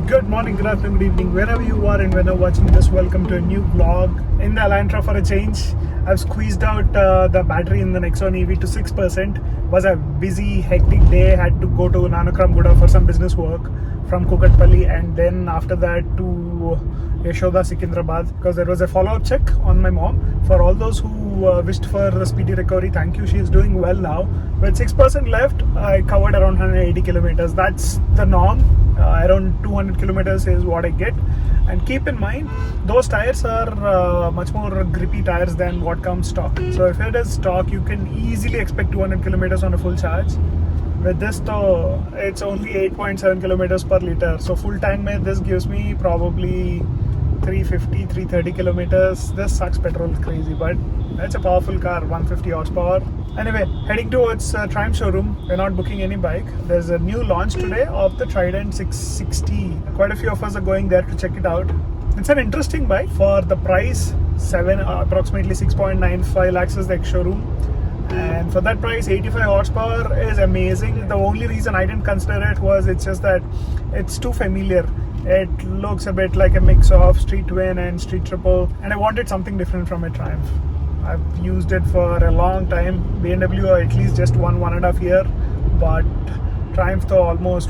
Good morning, good afternoon, good evening, wherever you are and when you're watching this, welcome to a new vlog in the Elantra for a change. I've squeezed out the battery in the Nexon EV to 6%. Was a busy, hectic day. Had to go to Nanakramguda for some business work from Kukatpalli, and then after that to Yashoda, Secunderabad, because there was a follow-up check on my mom. For all those who wished for a speedy recovery, thank you. She is doing well now. With 6% left, I covered around 180 kilometers. That's the norm. Around 200 kilometers is what I get. And keep in mind, those tires are much more grippy tires than what comes stock. So if it is stock, you can easily expect 200 kilometers on a full charge. With this though, it's only 8.7 kilometers per liter. So full tank mein, this gives me probably 350, 330 kilometers. This sucks petrol crazy, but it's a powerful car, 150 horsepower. Anyway, heading towards Triumph showroom. We're not booking any bike. There's a new launch today of the Trident 660. Quite a few of us are going there to check it out. It's an interesting bike for the price. Approximately 6.95 lakhs is the showroom. And for that price, 85 horsepower is amazing. The only reason I didn't consider it was it's just that it's too familiar. It looks a bit like a mix of Street Twin and Street Triple, and I wanted something different from a Triumph. I've used it for a long time. BMW at least just 1.5 year, but Triumph though almost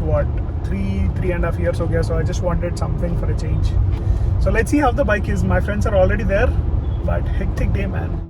three and a half years ago. So I just wanted something for a change. So let's see how the bike is. My friends are already there, but hectic day, man.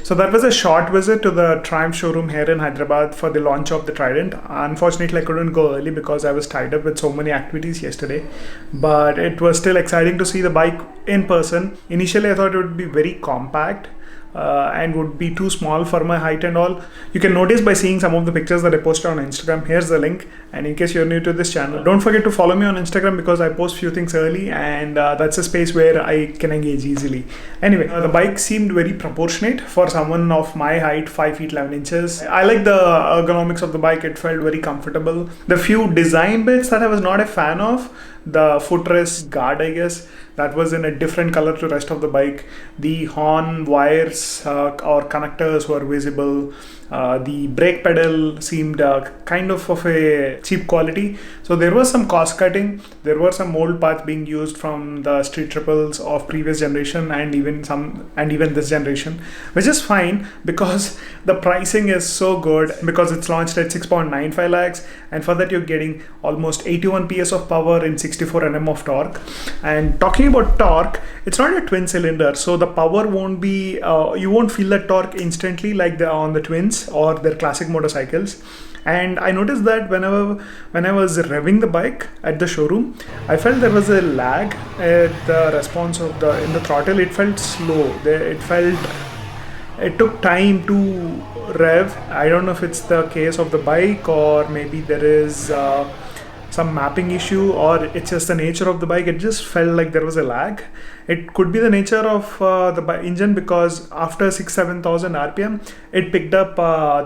So that was a short visit to the Triumph showroom here in Hyderabad for the launch of the Trident. Unfortunately, I couldn't go early because I was tied up with so many activities yesterday. But it was still exciting to see the bike in person. Initially, I thought it would be very compact and would be too small for my height and all. You can notice by seeing some of the pictures that I posted on Instagram. Here's the link, and in case you're new to this channel, don't forget to follow me on Instagram because I post few things early, and that's a space where I can engage easily. Anyway, the bike seemed very proportionate for someone of my height, 5 feet 11 inches. I like the ergonomics of the bike. It felt very comfortable. The few design bits that I was not a fan of, the footrest guard, I guess, that was in a different color to the rest of the bike. The horn wires or connectors were visible. The brake pedal seemed kind of a cheap quality. So there was some cost cutting. There were some old parts being used from the Street Triples of previous generation and even this generation, which is fine because the pricing is so good because it's launched at 6.95 lakhs, and for that you're getting almost 81 PS of power in 64 Nm of torque. And talking about torque, it's not a twin cylinder, so the power won't be you won't feel the torque instantly like on the twins or their classic motorcycles. And I noticed that when I was revving the bike at the showroom, I felt there was a lag at the response of in the throttle. It felt slow. It took time to rev. I don't know if it's the case of the bike, or maybe there is some mapping issue, or it's just the nature of the bike. It just felt like there was a lag. It could be the nature of the engine, because after 6,000-7,000 RPM, it picked up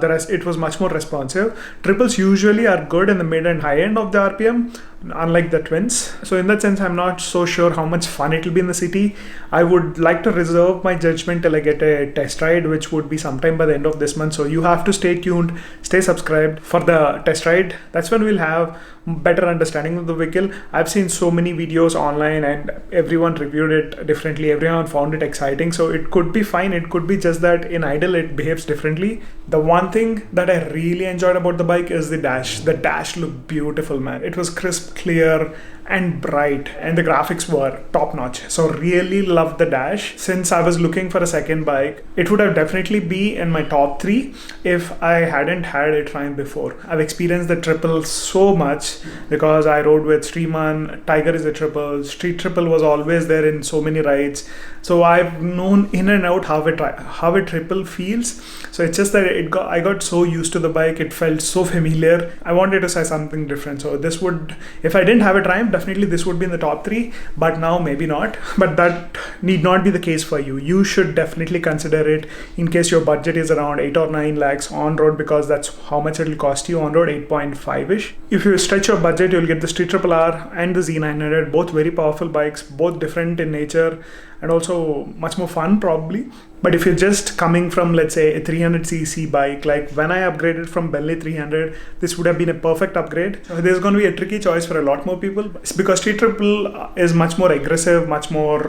the rest. It was much more responsive. Triples usually are good in the mid and high end of the RPM, unlike the twins. So in that sense, I'm not so sure how much fun it will be in the city. I would like to reserve my judgment till I get a test ride, which would be sometime by the end of this month. So you have to stay tuned, stay subscribed for the test ride. That's when we'll have better understanding of the vehicle. I've seen so many videos online and everyone reviewed it it differently. Everyone found it exciting. So it could be fine. It could be just that in idle it behaves differently. The one thing that I really enjoyed about the bike is the dash. The dash looked beautiful, man. It was crisp, clear, and bright, and the graphics were top notch. So really loved the dash. Since I was looking for a second bike, it would have definitely be in my top 3 if I hadn't had a Triumph before. I've experienced the triple so much because I rode with Streaman. Tiger is a triple. Street triple was always there in so many rides. So I've known in and out how a triple feels. So it's just that I got so used to the bike. It felt so familiar. I wanted to say something different. So this would, if I didn't have a Triumph, definitely this would be in the top 3, but now maybe not. But that need not be the case for you. You should definitely consider it in case your budget is around 8 or 9 lakhs on road, because that's how much it will cost you on road, 8.5-ish. If you stretch your budget, you'll get the Street Triple R and the Z900, both very powerful bikes, both different in nature and also much more fun probably. But if you're just coming from, let's say, a 300cc bike, like when I upgraded from Bentley 300, this would have been a perfect upgrade. There's going to be a tricky choice for a lot more people. It's because Street Triple is much more aggressive, much more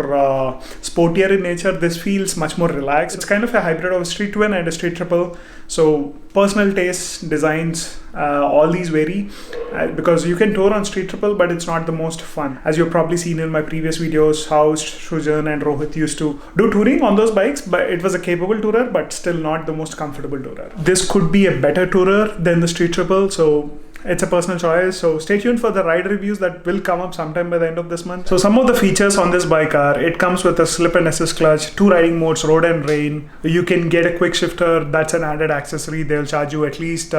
sportier in nature. This feels much more relaxed. It's kind of a hybrid of a Street Twin and a Street Triple. So personal tastes, designs, all these vary because you can tour on Street Triple, but it's not the most fun. As you've probably seen in my previous videos, how Shujan and Rohit used to do touring on those bikes, but it was a capable tourer, but still not the most comfortable tourer. This could be a better tourer than the Street Triple, so it's a personal choice. So stay tuned for the ride reviews that will come up sometime by the end of this month. So some of the features on this bike are, it comes with a slip and assist clutch, 2 riding modes, road and rain. You can get a quick shifter, that's an added accessory. They'll charge you at least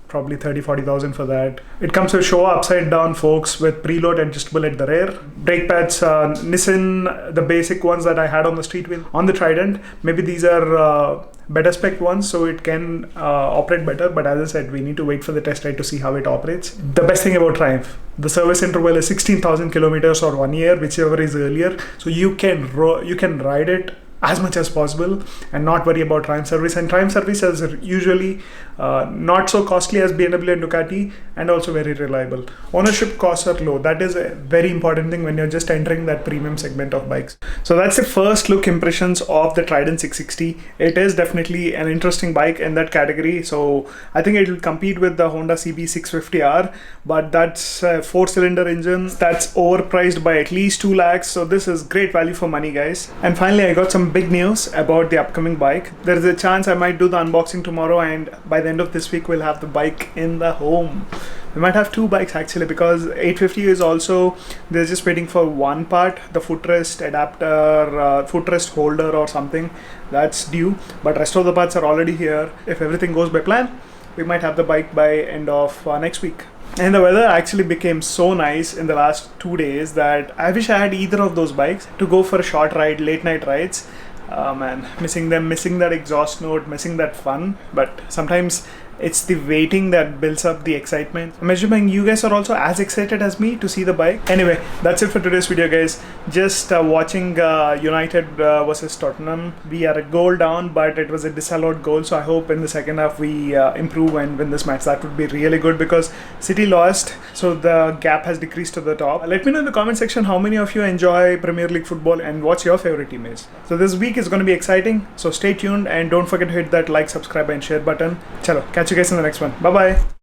probably 30,000-40,000 for that. It comes with Showa upside down forks with preload adjustable at the rear. Brake pads, Nissan, the basic ones that I had on the Street Wheel on the Trident. Maybe these are better spec ones, so it can operate better, but as I said, we need to wait for the test ride to see how it operates. The best thing about Triumph, the service interval is 16,000 kilometers or 1 year, whichever is earlier, so you can ride it as much as possible and not worry about Triumph service. And Triumph service is usually not so costly as BMW and Ducati, and also very reliable. Ownership costs are low. That is a very important thing when you're just entering that premium segment of bikes. So that's the first look impressions of the Trident 660. It is definitely an interesting bike in that category. So I think it will compete with the Honda CB 650R, but that's a 4-cylinder engine that's overpriced by at least 2 lakhs. So this is great value for money, guys. And finally, I got some big news about the upcoming bike. There is a chance I might do the unboxing tomorrow, and by the end of this week we'll have the bike in the home. We might have 2 bikes actually, because 850 is also, they're just waiting for one part, the footrest adapter, footrest holder or something, that's due, but rest of the parts are already here. If everything goes by plan, we might have the bike by end of next week. And the weather actually became so nice in the last 2 days that I wish I had either of those bikes to go for a short ride, late night rides. Man, missing them, missing that exhaust note, missing that fun. But sometimes it's the waiting that builds up the excitement. I'm assuming you guys are also as excited as me to see the bike. Anyway, that's it for today's video, guys. Just watching United versus Tottenham. We are a goal down, but it was a disallowed goal. So I hope in the second half we improve and win this match. That would be really good because City lost, so the gap has decreased to the top. Let me know in the comment section how many of you enjoy Premier League football and what's your favorite team is. So this week is going to be exciting. So stay tuned and don't forget to hit that like, subscribe and share button. Chalo, catch you guys in the next one. Bye bye.